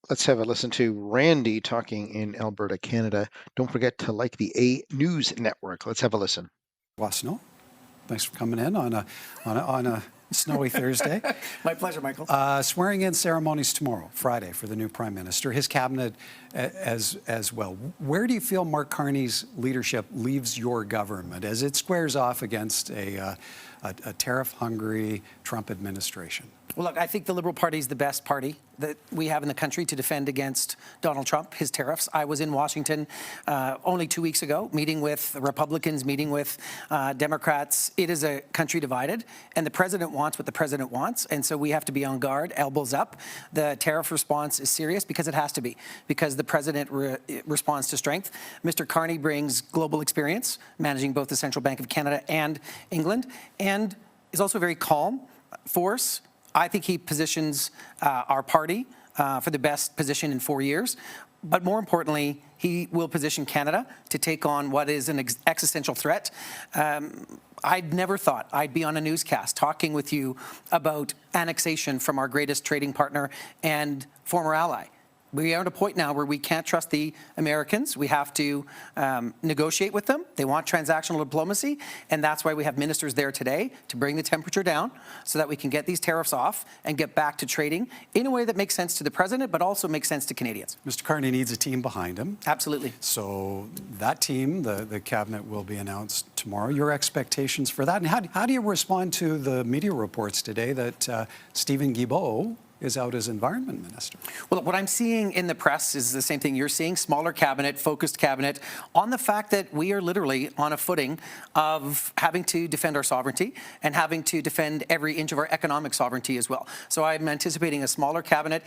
Let's have a listen to Randy talking in Alberta, Canada. Don't forget to like the A News Network. Let's have a listen. Wasno, thanks for coming in on a snowy Thursday. My pleasure, Michael. Swearing in ceremonies tomorrow, Friday, for the new Prime Minister, his cabinet as well. Where do you feel Mark Carney's leadership leaves your government as it squares off against a tariff-hungry Trump administration? Well, look, I think the Liberal Party is the best party that we have in the country to defend against Donald Trump, his tariffs. I was in Washington only 2 weeks ago, meeting with Republicans, meeting with Democrats. It is a country divided, and the president wants what the president wants, and so we have to be on guard, elbows up. The tariff response is serious because it has to be, because the president responds to strength. Mr. Carney brings global experience, managing both the Central Bank of Canada and England, and is also very calm force. I think he positions our party for the best position in 4 years. But more importantly, he will position Canada to take on what is an existential threat. I'd never thought I'd be on a newscast talking with you about annexation from our greatest trading partner and former ally. We are at a point now where we can't trust the Americans. We have to negotiate with them. They want transactional diplomacy, and that's why we have ministers there today to bring the temperature down so that we can get these tariffs off and get back to trading in a way that makes sense to the president, but also makes sense to Canadians. Mr. Carney needs a team behind him. Absolutely. So that team, the cabinet, will be announced tomorrow. Your expectations for that, and how do you respond to the media reports today that Stephen Guilbeault is out as environment minister? Well, what I'm seeing in the press is the same thing you're seeing, smaller cabinet, focused cabinet, on the fact that we are literally on a footing of having to defend our sovereignty and having to defend every inch of our economic sovereignty as well. So I'm anticipating a smaller cabinet.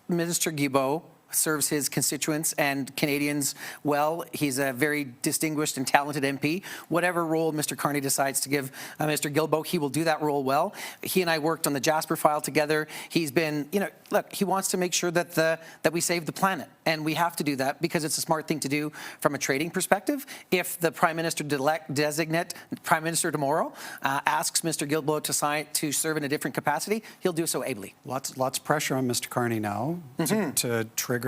Minister Guilbeault serves his constituents and Canadians well. He's a very distinguished and talented MP. Whatever role Mr. Carney decides to give Mr. Guilbeault, he will do that role well. He and I worked on the Jasper file together. He's been, look, he wants to make sure that we save the planet, and we have to do that because it's a smart thing to do from a trading perspective. If the Prime Minister designate Prime Minister tomorrow asks Mr. Guilbeault to serve in a different capacity, he'll do so ably. Lots of pressure on Mr. Carney now to trigger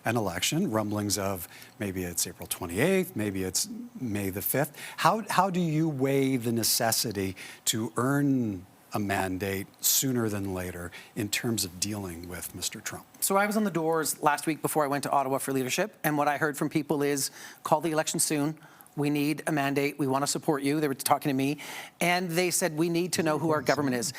an election. Rumblings of maybe it's April 28th, maybe it's May the 5th. How do you weigh the necessity to earn a mandate sooner than later in terms of dealing with Mr. Trump? So I was on the doors last week before I went to Ottawa for leadership, and what I heard from people is, call the election soon. We need a mandate. We want to support you. They were talking to me, and they said we need to know who our government is.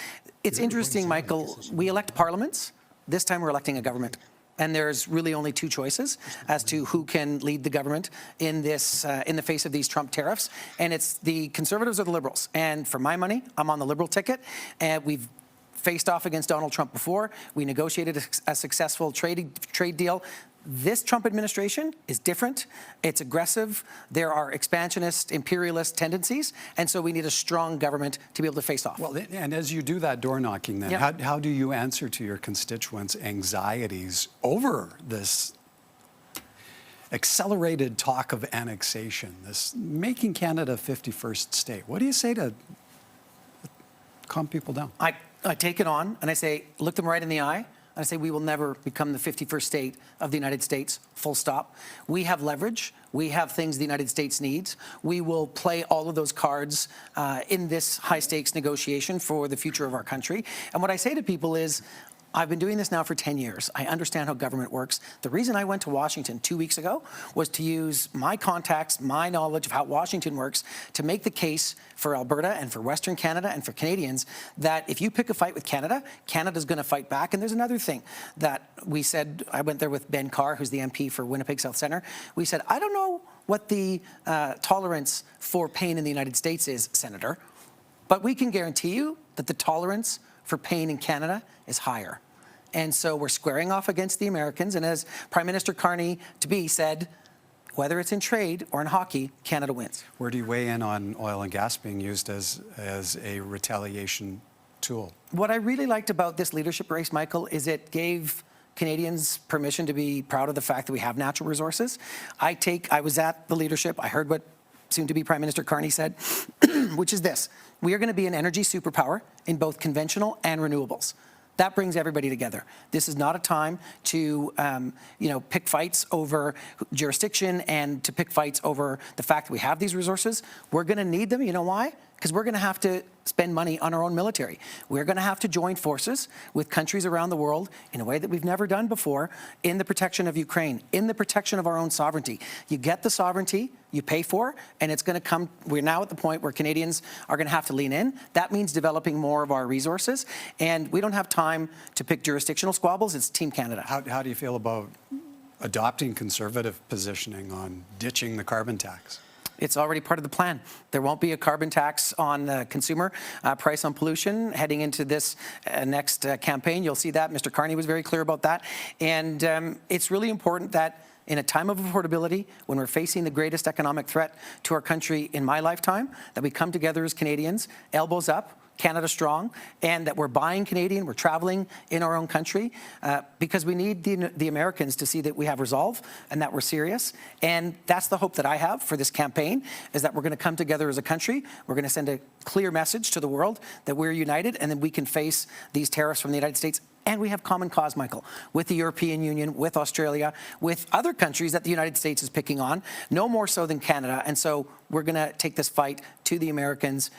It's interesting, Michael. We elect parliaments. This time we're electing a government. And there's really only two choices as to who can lead the government in this, in the face of these Trump tariffs. And it's the Conservatives or the Liberals. And for my money, I'm on the Liberal ticket. And we've faced off against Donald Trump before. We negotiated a successful trade deal. This Trump administration is different. It's aggressive. There are expansionist, imperialist tendencies, and so we need a strong government to be able to face off. Well, and as you do that door knocking then, how do you answer to your constituents' anxieties over this accelerated talk of annexation, this making Canada a 51st state? What do you say to calm people down? I take it on and I say, look them right in the eye. I say we will never become the 51st state of the United States, full stop. We have leverage. We have things the United States needs. We will play all of those cards in this high-stakes negotiation for the future of our country. And what I say to people is, I've been doing this now for 10 years. I understand how government works. The reason I went to Washington 2 weeks ago was to use my contacts, my knowledge of how Washington works to make the case for Alberta and for Western Canada and for Canadians that if you pick a fight with Canada, Canada's going to fight back. And there's another thing that we said. I went there with Ben Carr, who's the MP for Winnipeg South Centre. We said, I don't know what the tolerance for pain in the United States is, Senator, but we can guarantee you that the tolerance for pain in Canada is higher. And so we're squaring off against the Americans. And as Prime Minister Carney said, whether it's in trade or in hockey, Canada wins. Where do you weigh in on oil and gas being used as a retaliation tool? What I really liked about this leadership race, Michael, is it gave Canadians permission to be proud of the fact that we have natural resources. I was at the leadership. I heard what soon-to-be Prime Minister Carney said, which is this: we are going to be an energy superpower in both conventional and renewables. That brings everybody together. This is not a time to, pick fights over jurisdiction and to pick fights over the fact that we have these resources. We're going to need them. You know why? Because we're going to have to spend money on our own military. We're going to have to join forces with countries around the world in a way that we've never done before in the protection of Ukraine, in the protection of our own sovereignty. You get the sovereignty you pay for, and it's going to come. We're now at the point where Canadians are going to have to lean in. That means developing more of our resources, and we don't have time to pick jurisdictional squabbles. It's Team Canada. How do you feel about adopting conservative positioning on ditching the carbon tax? It's already part of the plan. There won't be a carbon tax on the consumer price on pollution heading into this next campaign. You'll see that. Mr. Carney was very clear about that. And it's really important that in a time of affordability, when we're facing the greatest economic threat to our country in my lifetime, that we come together as Canadians, elbows up, Canada strong, and that we're buying Canadian, we're traveling in our own country, because we need the Americans to see that we have resolve and that we're serious. And that's the hope that I have for this campaign, is that we're going to come together as a country. We're going to send a clear message to the world that we're united, and then we can face these tariffs from the United States. And we have common cause, Michael, with the European Union, with Australia, with other countries that the United States is picking on, no more so than Canada. And so we're going to take this fight to the Americans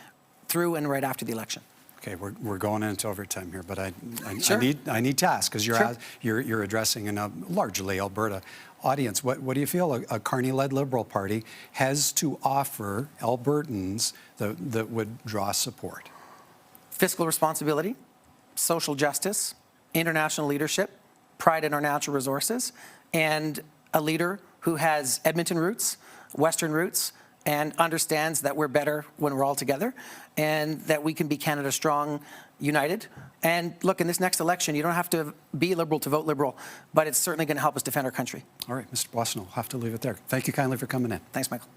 through and right after the election. Okay, we're going into overtime here, but Sure. I need to ask, because Sure. you're addressing a largely Alberta audience. What do you feel a Carney-led Liberal Party has to offer Albertans that would draw support? Fiscal responsibility, social justice, international leadership, pride in our natural resources, and a leader who has Edmonton roots, Western roots, and understands that we're better when we're all together, and that we can be Canada strong, united. And look, in this next election, you don't have to be Liberal to vote Liberal, but it's certainly going to help us defend our country. All right, Mr. Boissonnault, I'll have to leave it there. Thank you kindly for coming in. Thanks, Michael.